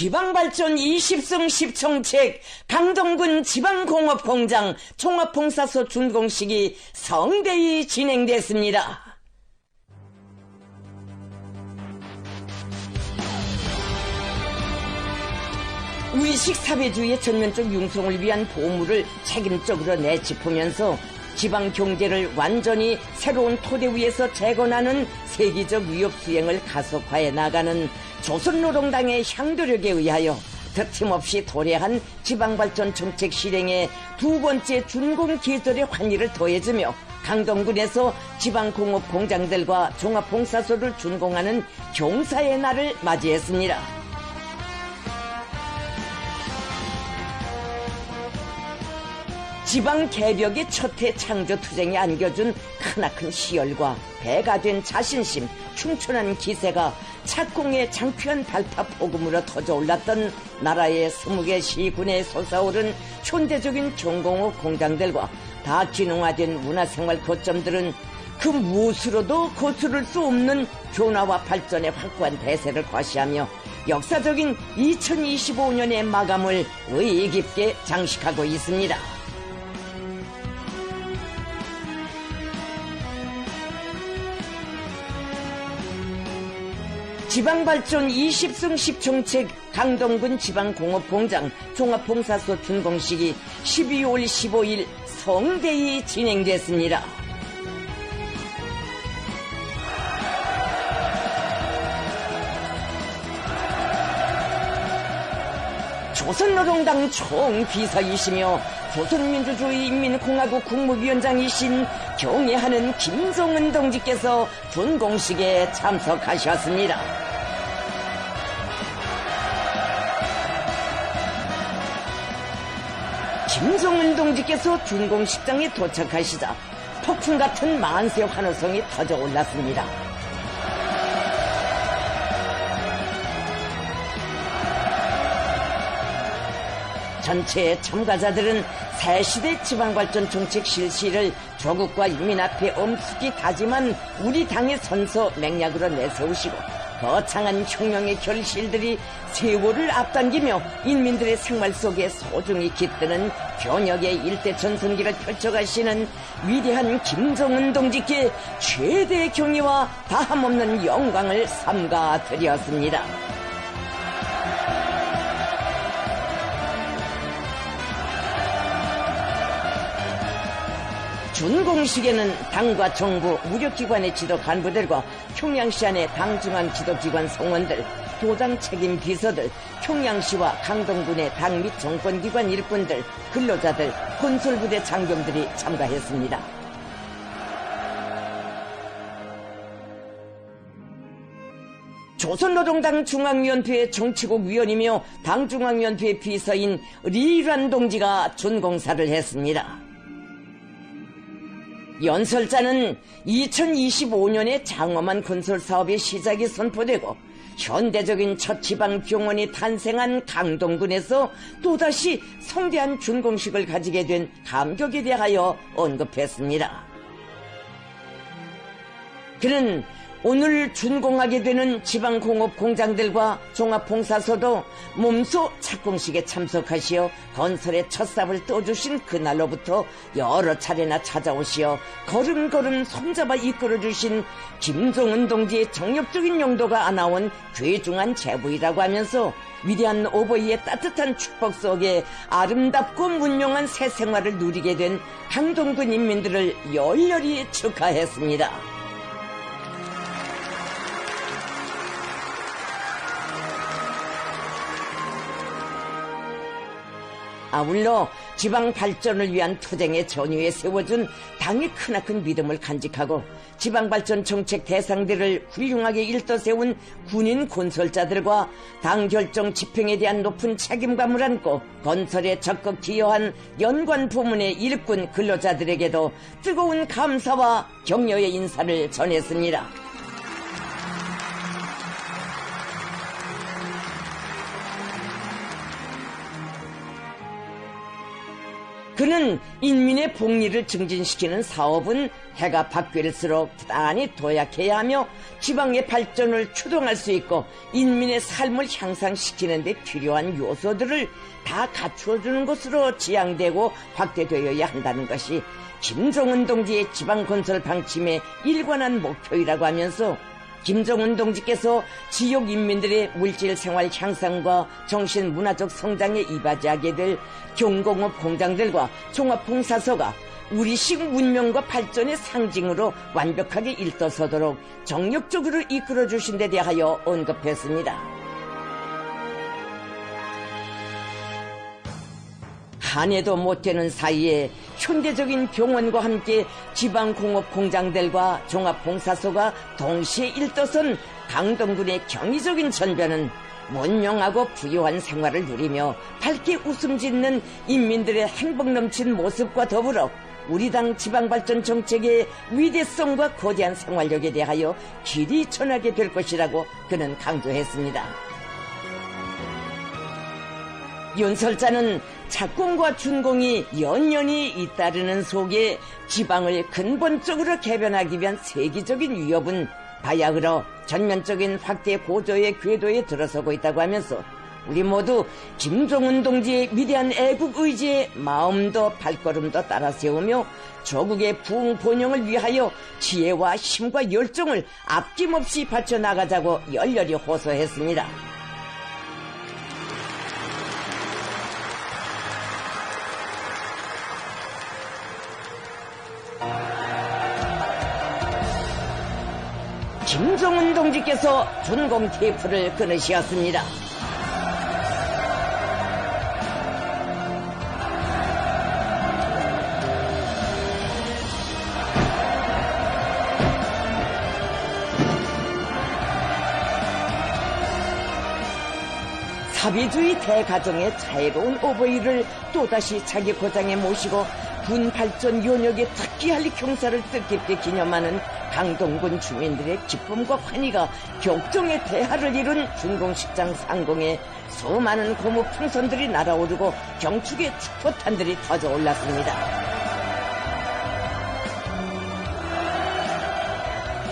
지방발전 20승 10총책 강동군 지방공업공장 종합봉사소 준공식이 성대히 진행됐습니다. 우리식 사회주의의 전면적 융성을 위한 보물을 책임적으로 내짚으면서 지방 경제를 완전히 새로운 토대 위에서 재건하는 세계적 위협 수행을 가속화해 나가는 조선노동당의 향도력에 의하여 득템없이 도래한 지방발전 정책 실행에 두 번째 준공 계절의 환희를 더해주며 강동군에서 지방공업 공장들과 종합봉사소를 준공하는 경사의 날을 맞이했습니다. 지방 개벽의 첫해 창조투쟁에 안겨준 크나큰 희열과 배가 된 자신심, 충천한 기세가 착공의 장쾌한 발파 폭음으로 터져올랐던 나라의 20개 시군에 솟아오른 현대적인 경공업 공장들과 다기능화된 문화생활 거점들은 그 무엇으로도 거스를 수 없는 변화와 발전의 확고한 대세를 과시하며 역사적인 2025년의 마감을 의의 깊게 장식하고 있습니다. 지방발전 20승 10총책 강동군 지방공업공장 종합봉사소 준공식이 12월 15일 성대히 진행됐습니다. 조선노동당 총비서이시며 조선민주주의인민공화국 국무위원장이신 경애하는 김정은 동지께서 준공식에 참석하셨습니다. 김정은 동지께서 준공식장에 도착하시자 폭풍 같은 만세 환호성이 터져올랐습니다. 전체 참가자들은 새시대 지방발전 정책 실시를 조국과 인민 앞에 엄숙히 다짐한 우리 당의 선서 맹약으로 내세우시고 거창한 혁명의 결실들이 세월을 앞당기며 인민들의 생활 속에 소중히 깃드는 변혁의 일대 전선기를 펼쳐가시는 위대한 김정은 동지께 최대의 경의와 다함없는 영광을 삼가 드렸습니다. 준공식에는 당과 정부, 무력기관의 지도 간부들과 평양시 안의 당중앙 지도기관 성원들, 도당 책임 비서들, 평양시와 강동군의 당 및 정권기관 일꾼들, 근로자들, 건설부대 장병들이 참가했습니다. 조선노동당 중앙위원회 정치국 위원이며 당중앙위원회 비서인 리유란 동지가 준공사를 했습니다. 연설자는 2025년에 장엄한 건설사업의 시작이 선포되고 현대적인 첫 지방병원이 탄생한 강동군에서 또다시 성대한 준공식을 가지게 된 감격에 대하여 언급했습니다. 그는 오늘 준공하게 되는 지방공업 공장들과 종합봉사소도 몸소 착공식에 참석하시어 건설의 첫 삽을 떠주신 그날로부터 여러 차례나 찾아오시어 걸음걸음 손잡아 이끌어주신 김정은 동지의 정력적인 용도가 안아온 귀중한 제부이라고 하면서 위대한 오버이의 따뜻한 축복 속에 아름답고 문명한 새 생활을 누리게 된 강동군 인민들을 열렬히 축하했습니다. 아울러 지방 발전을 위한 투쟁의 전위에 세워준 당의 크나큰 믿음을 간직하고 지방 발전 정책 대상들을 훌륭하게 일떠세운 군인 건설자들과 당 결정 집행에 대한 높은 책임감을 안고 건설에 적극 기여한 연관 부문의 일꾼 근로자들에게도 뜨거운 감사와 격려의 인사를 전했습니다. 그는 인민의 복리를 증진시키는 사업은 해가 바뀔수록 부단히 도약해야 하며 지방의 발전을 추동할 수 있고 인민의 삶을 향상시키는 데 필요한 요소들을 다 갖추어주는 것으로 지향되고 확대되어야 한다는 것이 김정은 동지의 지방건설 방침의 일관한 목표이라고 하면서 김정은 동지께서 지역 인민들의 물질생활 향상과 정신문화적 성장에 이바지하게 될 경공업 공장들과 종합봉사소가 우리식 문명과 발전의 상징으로 완벽하게 일떠서도록 정력적으로 이끌어주신 데 대하여 언급했습니다. 한 해도 못 되는 사이에 현대적인 병원과 함께 지방공업 공장들과 종합봉사소가 동시에 일떠선 강동군의 경이적인 전변은 문명하고 부유한 생활을 누리며 밝게 웃음 짓는 인민들의 행복 넘친 모습과 더불어 우리 당 지방발전 정책의 위대성과 거대한 생활력에 대하여 길이 전하게 될 것이라고 그는 강조했습니다. 윤설자는 착공과 준공이 연연히 잇따르는 속에 지방을 근본적으로 개변하기 위한 세계적인 위협은 바야흐로 전면적인 확대 고조의 궤도에 들어서고 있다고 하면서 우리 모두 김정은 동지의 위대한 애국 의지에 마음도 발걸음도 따라 세우며 조국의 부흥 번영을 위하여 지혜와 힘과 열정을 아낌없이 바쳐나가자고 열렬히 호소했습니다. 김정은 동지께서 준공 테이프를 끊으셨습니다. 사회주의 대가정의 자애로운 어버이를 또다시 자기 고장에 모시고 군 발전 연역에 특기할 경사를 뜻깊게 기념하는 강동군 주민들의 기쁨과 환희가 격정의 대하를 이룬 준공식장 상공에 수많은 고무 풍선들이 날아오르고 경축의 축포탄들이 터져올랐습니다.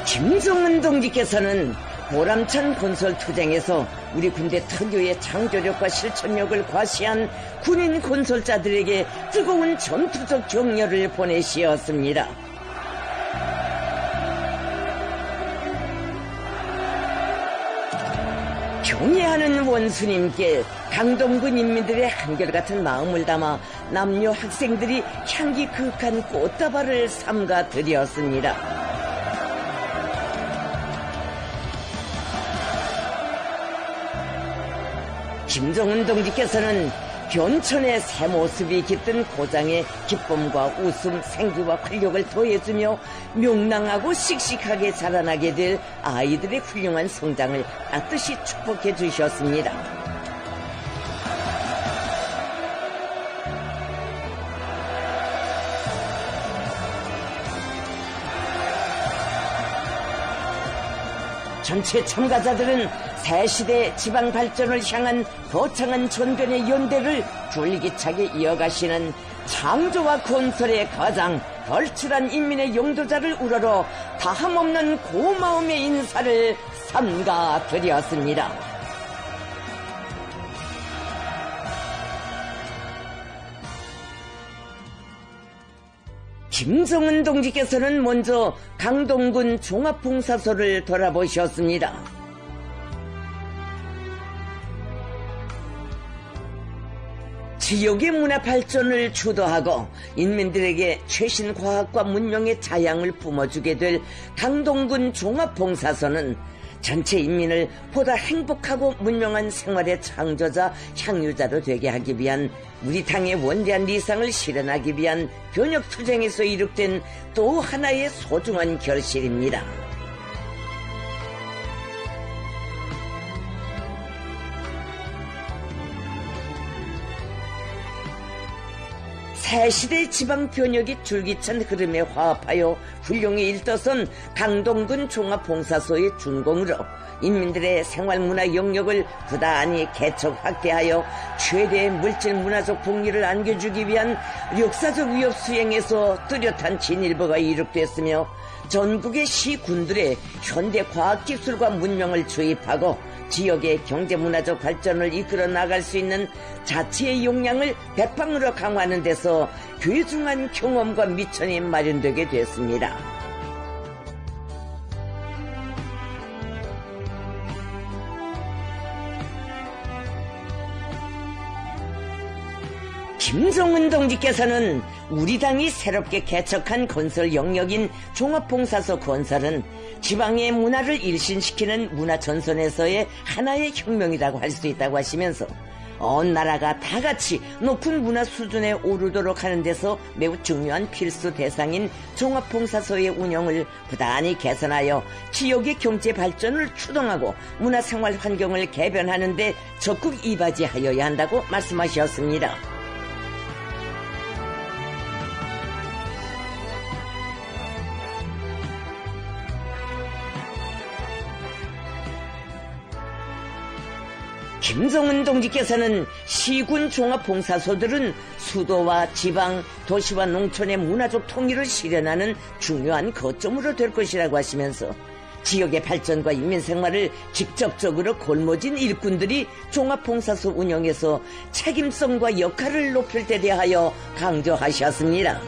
김정은 동지께서는 보람찬 건설투쟁에서 우리 군대 특유의 창조력과 실천력을 과시한 군인 건설자들에게 뜨거운 전투적 격려를 보내시었습니다. 경애하는 원수님께 강동군 인민들의 한결같은 마음을 담아 남녀 학생들이 향기 그윽한 꽃다발을 삼가 드렸습니다. 김정은 동지께서는 변천의 새 모습이 깃든 고장에 기쁨과 웃음, 생기와 활력을 더해주며 명랑하고 씩씩하게 자라나게 될 아이들의 훌륭한 성장을 따뜻이 축복해 주셨습니다. 전체 참가자들은 새시대 지방 발전을 향한 거창한 전변의 연대를 줄기차게 이어가시는 창조와 건설의 가장 걸출한 인민의 용도자를 우러러 다함없는 고마움의 인사를 삼가 드렸습니다. 김정은 동지께서는 먼저 강동군 종합봉사소를 돌아보셨습니다. 지역의 문화 발전을 주도하고 인민들에게 최신 과학과 문명의 자양을 뿜어주게 될 강동군 종합봉사소는 전체 인민을 보다 행복하고 문명한 생활의 창조자, 향유자로 되게 하기 위한 우리 당의 원대한理想을 실현하기 위한 변혁투쟁에서 이룩된 또 하나의 소중한 결실입니다. 새시대 지방 변혁의 줄기찬 흐름에 화합하여 훌륭히 일떠선 강동군 종합봉사소의 준공으로 인민들의 생활문화 영역을 부단히 개척 확대하여 최대의 물질 문화적 복리를 안겨주기 위한 역사적 위협 수행에서 뚜렷한 진일보가 이룩됐으며 전국의 시군들의 현대 과학기술과 문명을 주입하고 지역의 경제문화적 발전을 이끌어 나갈 수 있는 자치의 역량을 백방으로 강화하는 데서 귀중한 경험과 미천이 마련되게 됐습니다. 김정은 동지께서는 우리 당이 새롭게 개척한 건설 영역인 종합봉사소 건설은 지방의 문화를 일신시키는 문화전선에서의 하나의 혁명이라고 할 수 있다고 하시면서 온 나라가 다 같이 높은 문화 수준에 오르도록 하는 데서 매우 중요한 필수 대상인 종합봉사소의 운영을 부단히 개선하여 지역의 경제 발전을 추동하고 문화생활 환경을 개변하는 데 적극 이바지하여야 한다고 말씀하셨습니다. 김정은 동지께서는 시군 종합봉사소들은 수도와 지방, 도시와 농촌의 문화적 통일을 실현하는 중요한 거점으로 될 것이라고 하시면서 지역의 발전과 인민생활을 직접적으로 골머진 일꾼들이 종합봉사소 운영에서 책임성과 역할을 높일 데 대하여 강조하셨습니다.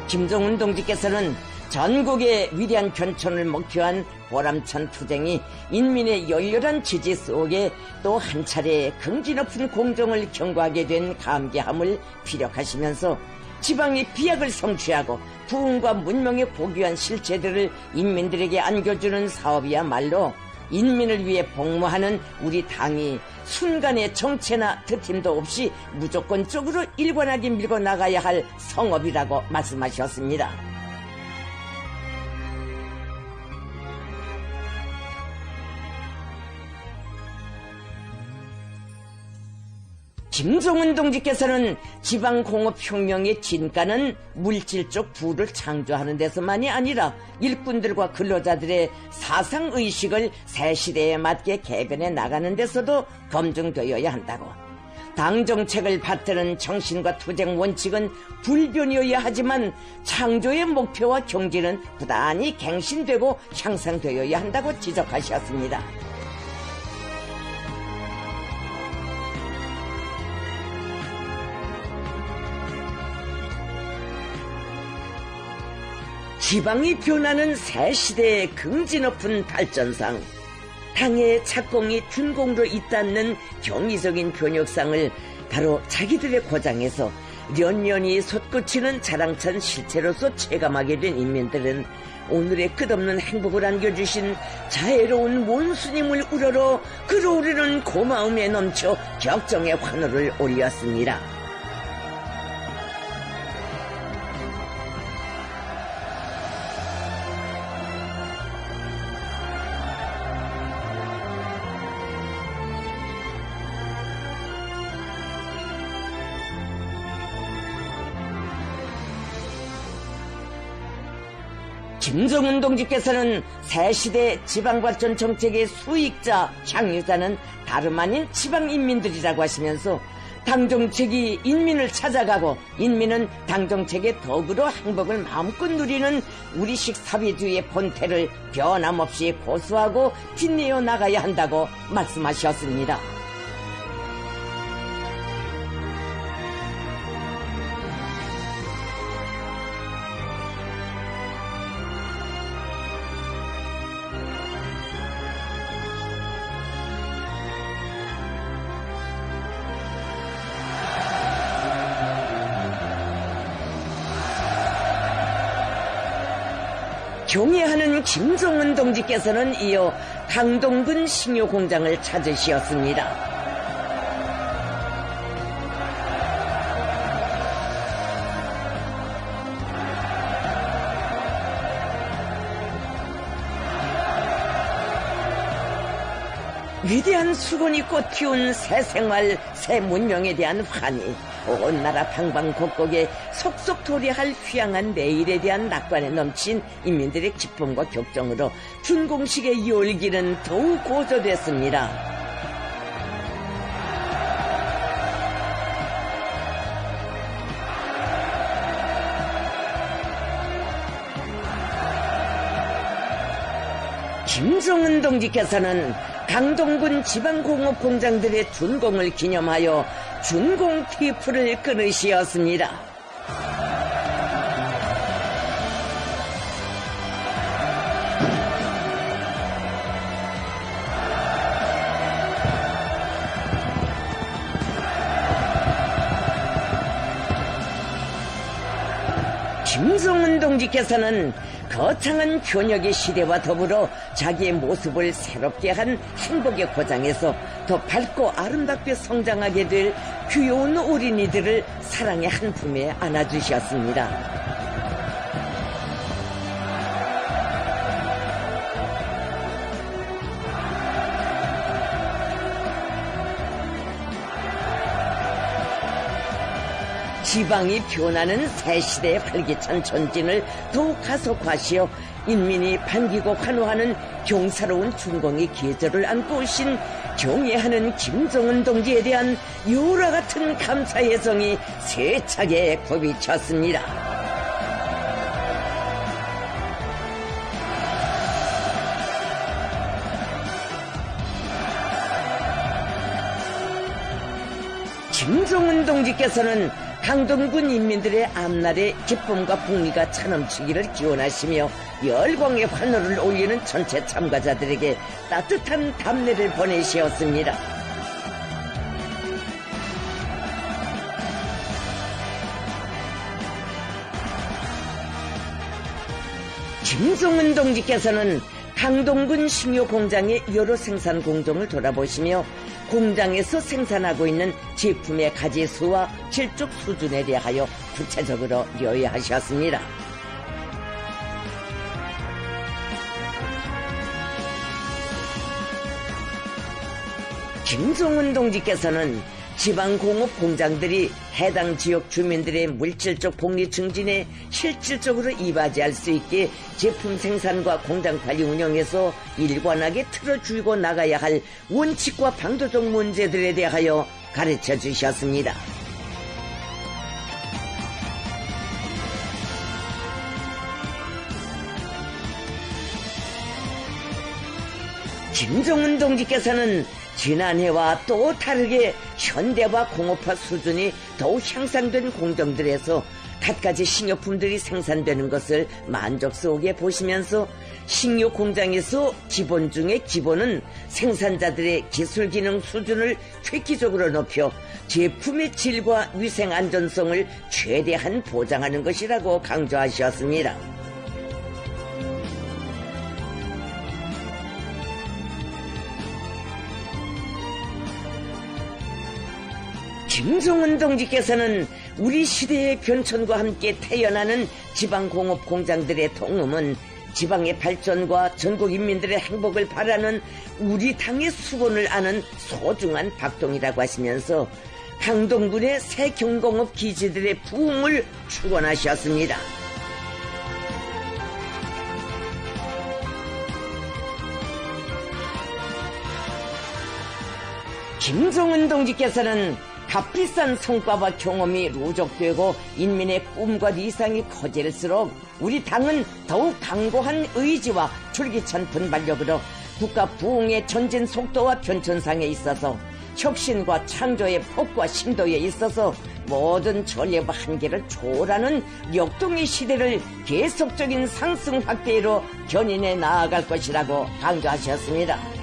김정은 동지께서는 전국의 위대한 견천을 목표한 보람찬 투쟁이 인민의 열렬한 지지 속에 또 한 차례 긍지 높은 공정을 경과하게 된 감개함을 피력하시면서 지방의 비약을 성취하고 부흥과 문명의 고귀한 실체들을 인민들에게 안겨주는 사업이야말로 인민을 위해 복무하는 우리 당이 순간의 정체나 드팀도 없이 무조건적으로 일관하게 밀고 나가야 할 성업이라고 말씀하셨습니다. 김정은 동지께서는 지방공업혁명의 진가는 물질적 부를 창조하는 데서만이 아니라 일꾼들과 근로자들의 사상의식을 새 시대에 맞게 개변해 나가는 데서도 검증되어야 한다고. 당정책을 받드는 정신과 투쟁 원칙은 불변이어야 하지만 창조의 목표와 경지는 부단히 갱신되고 향상되어야 한다고 지적하셨습니다. 지방이 변하는 새 시대의 긍지 높은 발전상, 당의 착공이 준공으로 잇닿는 경이적인 변혁상을 바로 자기들의 고장에서 연연히 솟구치는 자랑찬 실체로서 체감하게 된 인민들은 오늘의 끝없는 행복을 안겨주신 자애로운 원수님을 우러러 그러오르는 고마움에 넘쳐 격정의 환호를 올렸습니다. 김정은 동지께서는 새시대 지방발전 정책의 수익자, 향유자는 다름 아닌 지방인민들이라고 하시면서 당정책이 인민을 찾아가고 인민은 당정책의 덕으로 행복을 마음껏 누리는 우리식 사회주의의 본태를 변함없이 고수하고 빛내어 나가야 한다고 말씀하셨습니다. 경애하는 김정은 동지께서는 이어 강동근 식료공장을 찾으시었습니다. 위대한 수건이 꽃피운 새 생활, 새 문명에 대한 환희, 온 나라 방방곡곡에 속속토리할 휘황한 내일에 대한 낙관에 넘친 인민들의 기쁨과 격정으로 준공식의 열기는 더욱 고조됐습니다. 김정은 동지께서는 강동군 지방공업공장들의 준공을 기념하여 준공 테이프를 끊으시었습니다. 김정은 동지께서는 거창한 현역의 시대와 더불어 자기의 모습을 새롭게 한 행복의 고장에서 더 밝고 아름답게 성장하게 될 귀여운 어린이들을 사랑의 한 품에 안아주셨습니다. 지방이 변하는 새 시대의 활기찬 전진을 더욱 가속화시어 인민이 반기고 환호하는 경사로운 준공의 계절을 안고 오신 경애하는 김정은 동지에 대한 유라 같은 감사의 정이 세차게 굽이쳤습니다. 김정은 동지께서는 강동군 인민들의 앞날에 기쁨과 복리가 차넘치기를 기원하시며 열광의 환호를 올리는 전체 참가자들에게 따뜻한 답례를 보내시었습니다. 김정은 동지께서는 강동군 식료 공장의 여러 생산 공정을 돌아보시며 공장에서 생산하고 있는 제품의 가지수와 실적 수준에 대하여 구체적으로 요약하셨습니다. 김정은 동지께서는 지방공업 공장들이 해당 지역 주민들의 물질적 복리 증진에 실질적으로 이바지할 수 있게 제품 생산과 공장 관리 운영에서 일관하게 틀어주고 나가야 할 원칙과 방도적 문제들에 대하여 가르쳐 주셨습니다. 김정은 동지께서는 지난해와 또 다르게 현대화 공업화 수준이 더욱 향상된 공정들에서 갖가지 식료품들이 생산되는 것을 만족스럽게 보시면서 식료 공장에서 기본 중의 기본은 생산자들의 기술 기능 수준을 획기적으로 높여 제품의 질과 위생 안전성을 최대한 보장하는 것이라고 강조하셨습니다. 김정은 동지께서는 우리 시대의 변천과 함께 태어나는 지방공업 공장들의 통음은 지방의 발전과 전국 인민들의 행복을 바라는 우리 당의 수건을 아는 소중한 박동이라고 하시면서 강동군의 새 경공업 기지들의 부흥을 축원하셨습니다. 김정은 동지께서는 값비싼 성과와 경험이 누적되고 인민의 꿈과理想이 커질수록 우리 당은 더욱 강고한 의지와 줄기찬 분발력으로 국가 부흥의 전진 속도와 변천상에 있어서 혁신과 창조의 폭과 심도에 있어서 모든 전례와 한계를 초월하는 역동의 시대를 계속적인 상승 확대로 견인해 나아갈 것이라고 강조하셨습니다.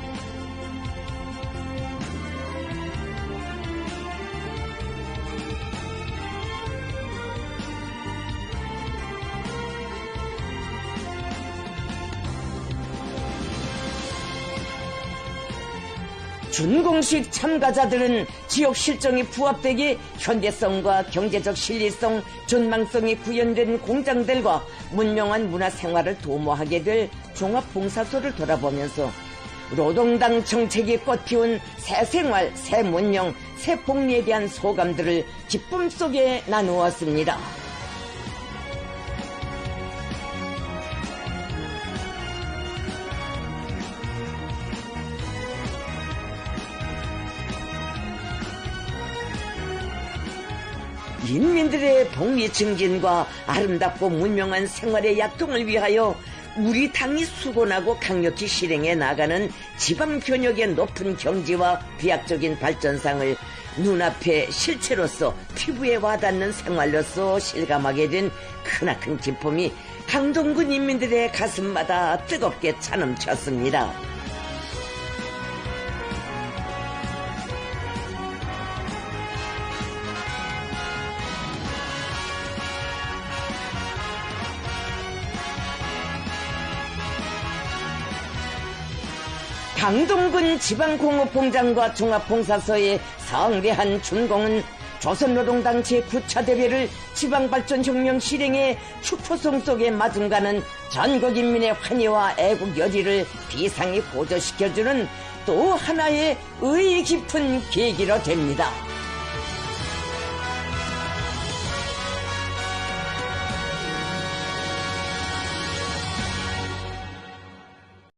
준공식 참가자들은 지역 실정이 부합되게 현대성과 경제적 실리성, 전망성이 구현된 공장들과 문명한 문화생활을 도모하게 될 종합봉사소를 돌아보면서 노동당 정책이 꽃피운 새 생활, 새 문명, 새 복리에 대한 소감들을 기쁨 속에 나누었습니다. 인민들의 복리 증진과 아름답고 문명한 생활의 약통을 위하여 우리 당이 수곤하고 강력히 실행해 나가는 지방 변혁의 높은 경지와 비약적인 발전상을 눈앞에 실체로서 피부에 와닿는 생활로서 실감하게 된 크나큰 기쁨이 강동군 인민들의 가슴마다 뜨겁게 차넘쳤습니다. 강동군 지방공업공장과 종합봉사서의 성대한 준공은 조선노동당 제9차 대회를 지방발전혁명 실행의 축포성 속에 마중가는 전국인민의 환희와 애국 열의를 비상히 고조시켜주는 또 하나의 의의 깊은 계기로 됩니다.